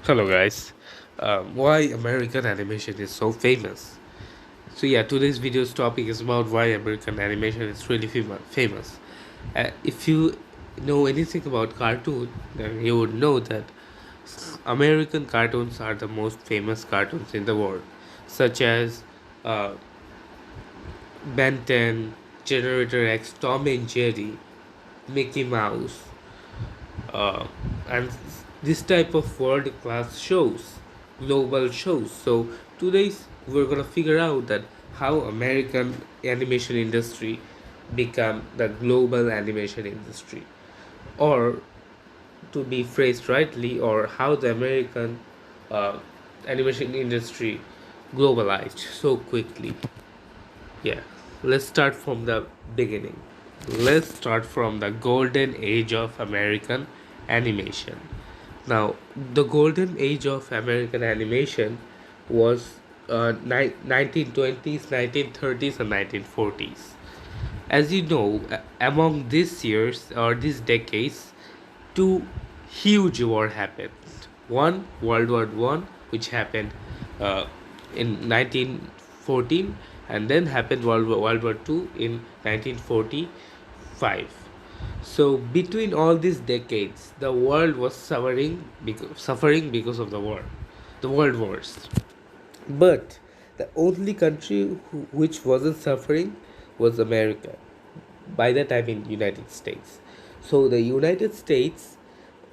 Hello, guys. Why American animation is so famous? So yeah, today's video's topic is about why American animation is really famous. If you know anything about cartoon, then you would know that American cartoons are the most famous cartoons in the world, such as uh, Ben 10, Generator X, Tom and Jerry, Mickey Mouse, uh, and this type of world class shows, global shows. So today we're gonna figure out that how American animation industry become the global animation industry, or to be phrased rightly, or how the American uh, animation industry globalized so quickly. Yeah, let's start from the beginning. Let's start from the golden age of American animation. Now, the golden age of American animation was 1920s, 1930s, and 1940s. As you know, among these years or these decades, two huge wars happened. One, World War One, which happened uh, in 1914, and then happened World War Two in 1945. So between all these decades, the world was suffering because of the world wars. But the only country which wasn't suffering was America. By that I mean United States. So the United States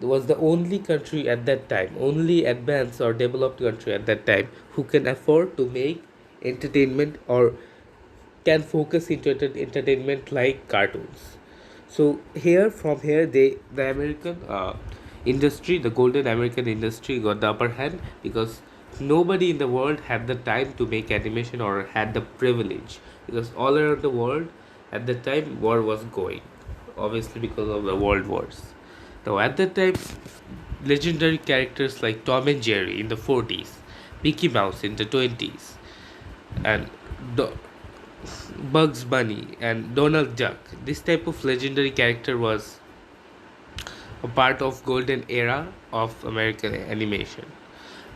was the only country at that time, only advanced or developed country at that time who can afford to make entertainment or can focus into entertainment like cartoons. So here, from here, the American industry, the golden American industry, got the upper hand because nobody in the world had the time to make animation or had the privilege, because all around the world at the time war was going, obviously because of the world wars. Now at that time, legendary characters like Tom and Jerry in the 40s, Mickey Mouse in the 20s, and Do- Bugs Bunny and Donald Duck. This type of legendary character was a part of golden era of American animation.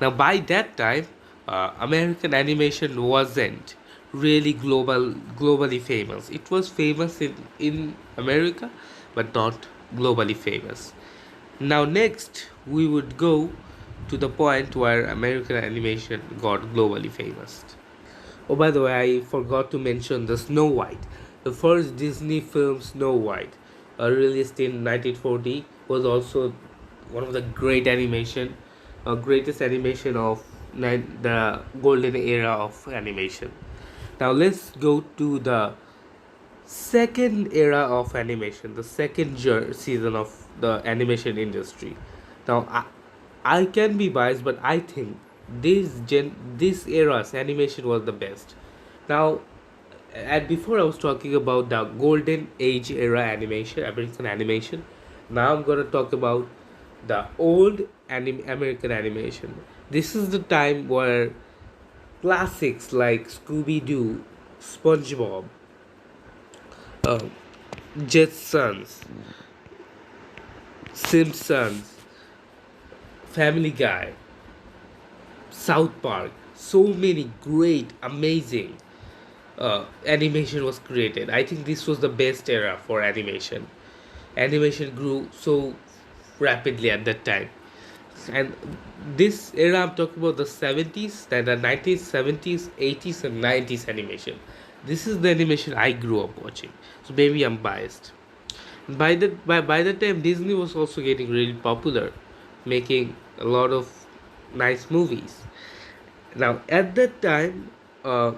Now, by that time, American animation wasn't really globally famous. It was famous in America, but not globally famous. Now, next, we would go to the point where American animation got globally famous. Oh, by the way, I forgot to mention the Snow White. The first Disney film, Snow White, released in 1940, was also one of the greatest animation of the golden era of animation. Now let's go to the second era of animation, the second season of the animation industry. Now I can be biased, but I think this era's animation was the best. Now, and before I was talking about the golden age era animation, American animation. Now I'm gonna talk about the old American animation. This is the time where classics like Scooby Doo, SpongeBob, uh, Jetsons, Simpsons, Family Guy, South Park, so many great, amazing animation was created. I think this was the best era for animation. Animation grew so rapidly at that time. And this era, I'm talking about the 70s, then the 1970s, 80s, and 90s animation. This is the animation I grew up watching. So maybe I'm biased. By the time, Disney was also getting really popular, making a lot of nice movies. Now at that time, uh,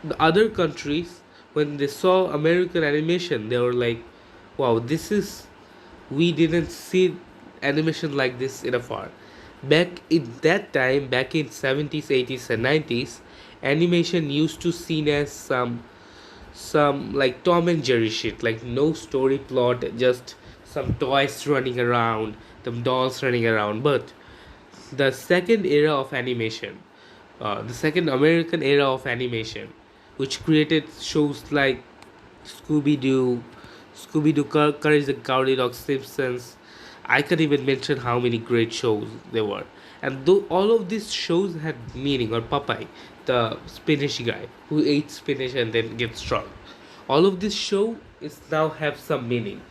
the other countries, when they saw American animation, they were like, wow, this is, we didn't see animation like this in a far. Back in that time, back in 70s, 80s, and 90s, animation used to seen as some like Tom and Jerry shit, like no story plot, just some toys running around, some dolls running around. But the second era of animation, the second American era of animation, which created shows like Scooby Doo, Courage the Cowardly Dog, Simpsons. I can't even mention how many great shows there were. And though all of these shows had meaning, or Popeye, the Spanish guy who ate spinach and then gets strong. All of this show is now have some meaning.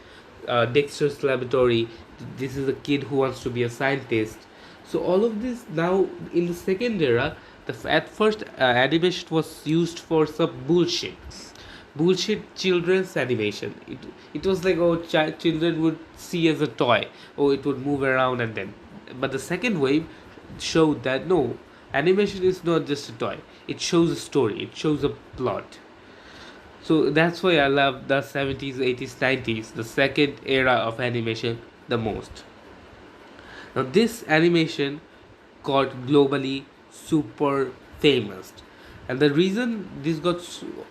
Dexter's Laboratory, this is a kid who wants to be a scientist. So all of this now in the second era, at first animation was used for some bullshit children's animation. It was like, oh, children would see as a toy, oh, it would move around, and then, but the second wave showed that no, animation is not just a toy. It shows a story. It shows a plot. So that's why I love the 70s, 80s, 90s, the second era of animation the most. Now, this animation got globally super famous. And the reason this got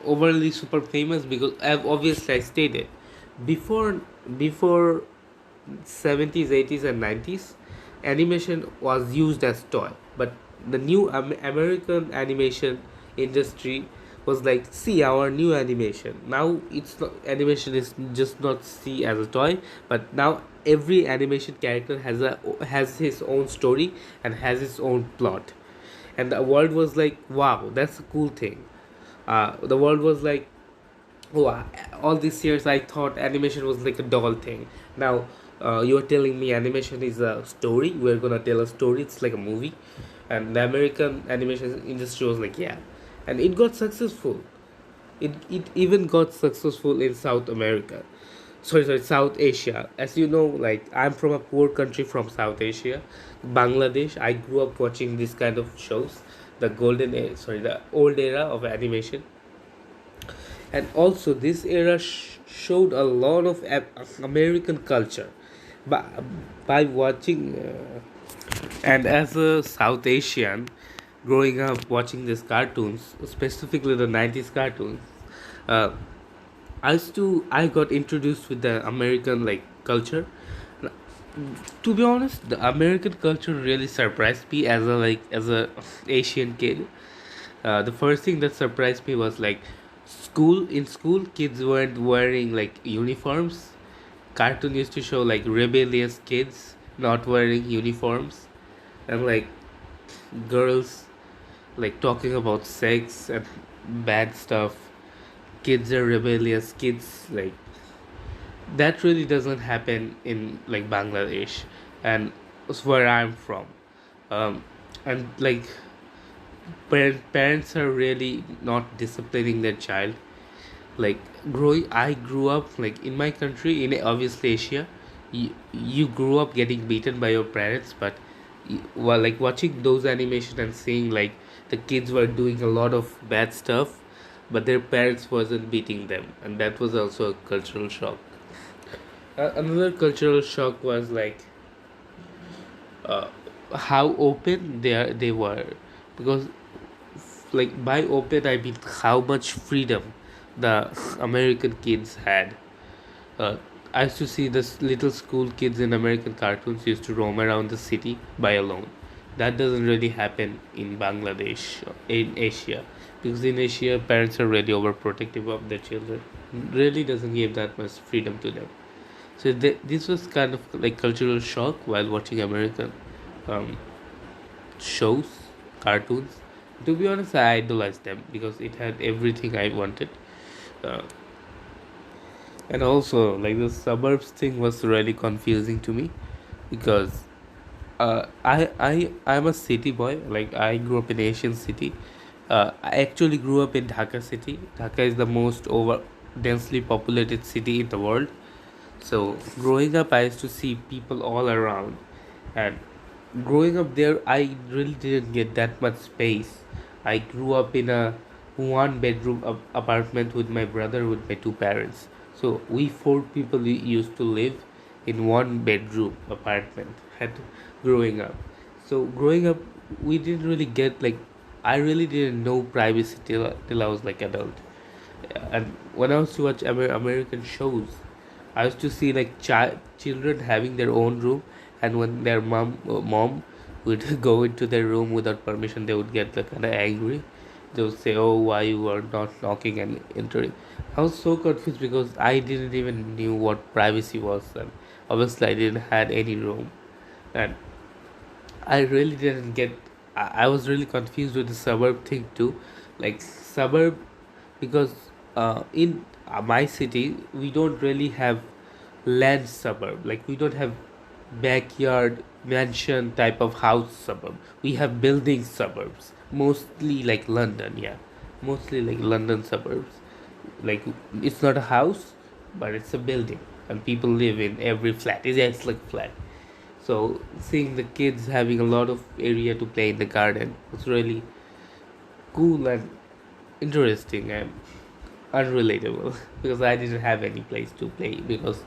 overly super famous, because obviously I stated before 70s, 80s, and 90s, animation was used as toy. But the new American animation industry was like, see our new animation. Now it's not, animation is just not see as a toy, but now every animation character has his own story and has its own plot. And the world was like, wow, that's a cool thing. The world was like, oh, all these years I thought animation was like a doll thing. Now you are telling me animation is a story. We're gonna tell a story. It's like a movie. And the American animation industry was like, yeah, and it got successful. It even got successful in South America. Sorry, South Asia. As you know, like, I'm from a poor country from South Asia, Bangladesh. I grew up watching this kind of shows, the old era of animation. And also this era showed a lot of American culture by, by watching and as a South Asian growing up watching these cartoons, specifically the 90s cartoons, uh, I got introduced with the American like culture. To be honest, the American culture really surprised me as a Asian kid. The first thing that surprised me was like, school kids weren't wearing like uniforms. Cartoon used to show like rebellious kids not wearing uniforms, and like girls like talking about sex and bad stuff. Kids are rebellious. Kids like, that really doesn't happen in like Bangladesh, and it's where I'm from. Um, and like, parents are really not disciplining their child. Like, I grew up like in my country, in obviously Asia. You grew up getting beaten by your parents, but while like watching those animation and seeing like the kids were doing a lot of bad stuff, but their parents wasn't beating them, and that was also a cultural shock. Another cultural shock was like, uh, how open they were, because like by open I mean how much freedom the American kids had. uh, I used to see this little school kids in American cartoons used to roam around the city by alone. That doesn't really happen in Bangladesh, in Asia, because in Asia parents are really overprotective of their children. Really doesn't give that much freedom to them. So this was kind of like cultural shock while watching American um, shows, cartoons. To be honest, I idolized them because it had everything I wanted. Uh, and also, like, the suburbs thing was really confusing to me, because I'm a city boy. Like, I grew up in Asian city. I actually grew up in Dhaka city. Dhaka is the most over densely populated city in the world. So growing up, I used to see people all around, and growing up there, I really didn't get that much space. I grew up in a one bedroom apartment with my brother, with my two parents. So we four people used to live in one bedroom apartment. Had growing up. So growing up, we didn't really get like, I really didn't know privacy till I was like adult. And when I used to watch American shows, I used to see like children having their own room, and when their mom would go into their room without permission, they would get like kind of angry. They would say, "Oh, why you are not knocking and entering?" I was so confused because I didn't even knew what privacy was then. Obviously, I didn't had any room, and I really didn't get. I was really confused with the suburb thing too, like suburb, because in my city we don't really have land suburb. Like we don't have backyard mansion type of house suburb. We have building suburbs, mostly like London. Yeah, mostly like London suburbs. Like it's not a house, but it's a building, and people live in every flat. It's like flat. So seeing the kids having a lot of area to play in the garden was really cool and interesting and unrelatable because I didn't have any place to play because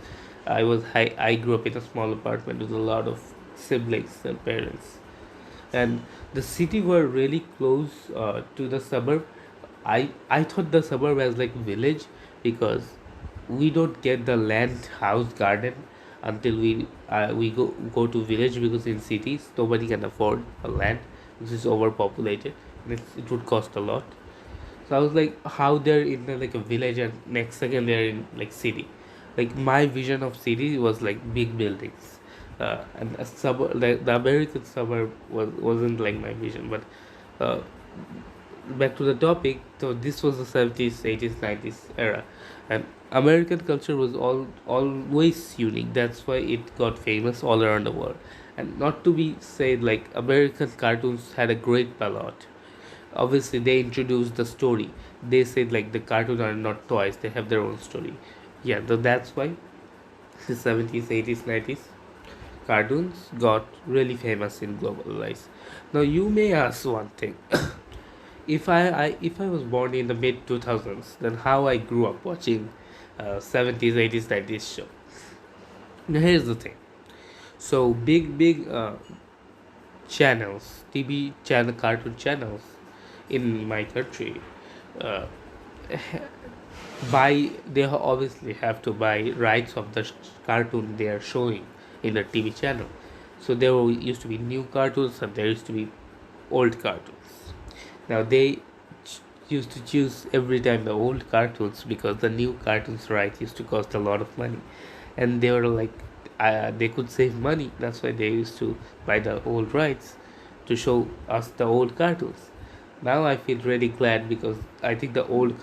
I grew up in a small apartment with a lot of siblings and parents, and the city were really close to the suburb. I thought the suburb as like village because we don't get the land house garden until we go to village, because in cities nobody can afford a land which is overpopulated and it would cost a lot. So I was like, how they're in like a village and next second they're in like city. Like my vision of city was like big buildings, and a suburb, like the American suburb wasn't like my vision. But uh, back to the topic. So this was the 70s, 80s, 90s era, and American culture was always unique. That's why it got famous all around the world. And not to be said, like American cartoons had a great plot. Obviously they introduced the story. They said like the cartoons are not toys, they have their own story. Yeah, that's why the 70s, 80s, 90s cartoons got really famous in globalized. Now you may ask one thing. If I was born in the mid 2000s, then how I grew up watching 70s, 80s, 90s show. Now here's the thing. So big channels, TV channel, cartoon channels in my country, uh, obviously have to buy rights of the cartoon they are showing in the TV channel. So used to be new cartoons and there used to be old cartoons. Now they used to choose every time the old cartoons because the new cartoons rights used to cost a lot of money, and they were like, they could save money. That's why they used to buy the old rights to show us the old cartoons. Now I feel really glad because I think the old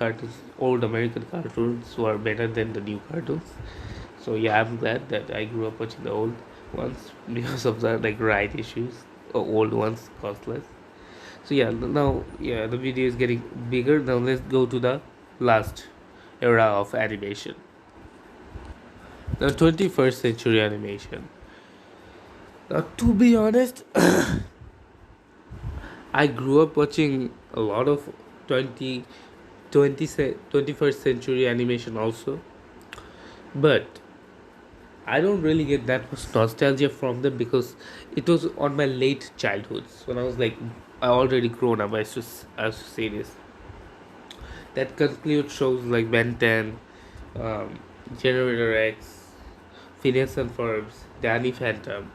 American cartoons were better than the new cartoons. So yeah, I'm glad that I grew up watching the old ones because of the like right issues. Old ones cost less. So yeah, now yeah, the video is getting bigger. Now let's go to the last era of animation, the 21st century animation. Now, to be honest, I grew up watching a lot of 20, 21st century animation also, but I don't really get that much nostalgia from them because it was on my late childhoods when I was like I already grown up. I used to say this. That concludes shows like Ben 10, Generator X, Phineas and Ferbs, Danny Phantom.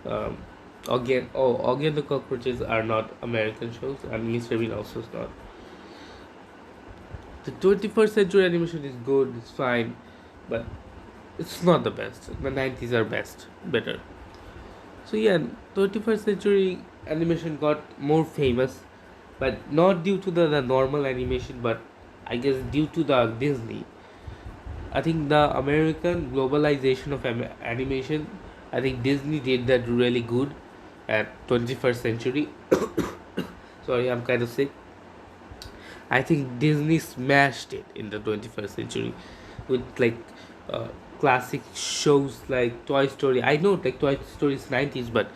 Um, Augie and the Cockroaches are not American shows, and Mr. Bean also is not. The 21st century animation is good, it's fine, but it's not the best. The 90s are better. So yeah, 21st century animation got more famous, but not due to the normal animation, but I guess due to the Disney. I think the American globalization of animation, I think Disney did that really good at 21st century. Sorry, I'm kind of sick. I think Disney smashed it in the 21st century with like uh, classic shows like Toy Story. I know like Toy Story is 90s, but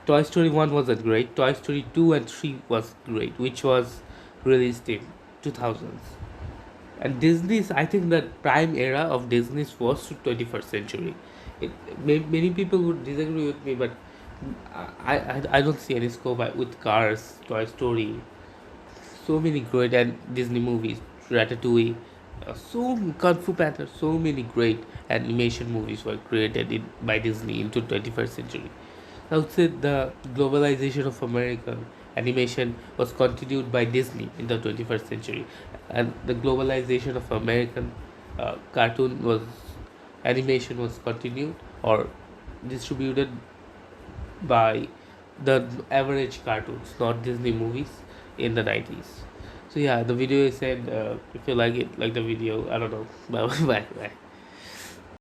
Toy Story 1 wasn't great. Toy Story 2 and 3 was great, which was released in 2000s. And Disney's, I think the prime era of Disney's was to 21st century. Many people would disagree with me, but I don't see any scope with Cars, Toy Story, so many great and Disney movies, Ratatouille, Kung Fu Panda, so many great animation movies were created by Disney into 21st century. I would say the globalization of American animation was continued by Disney in the 21st century, and the globalization of American cartoon was animation was continued or distributed by the average cartoons, not Disney movies in the 90s. So yeah, the video is said. If you like it, like the video. I don't know. Bye bye bye.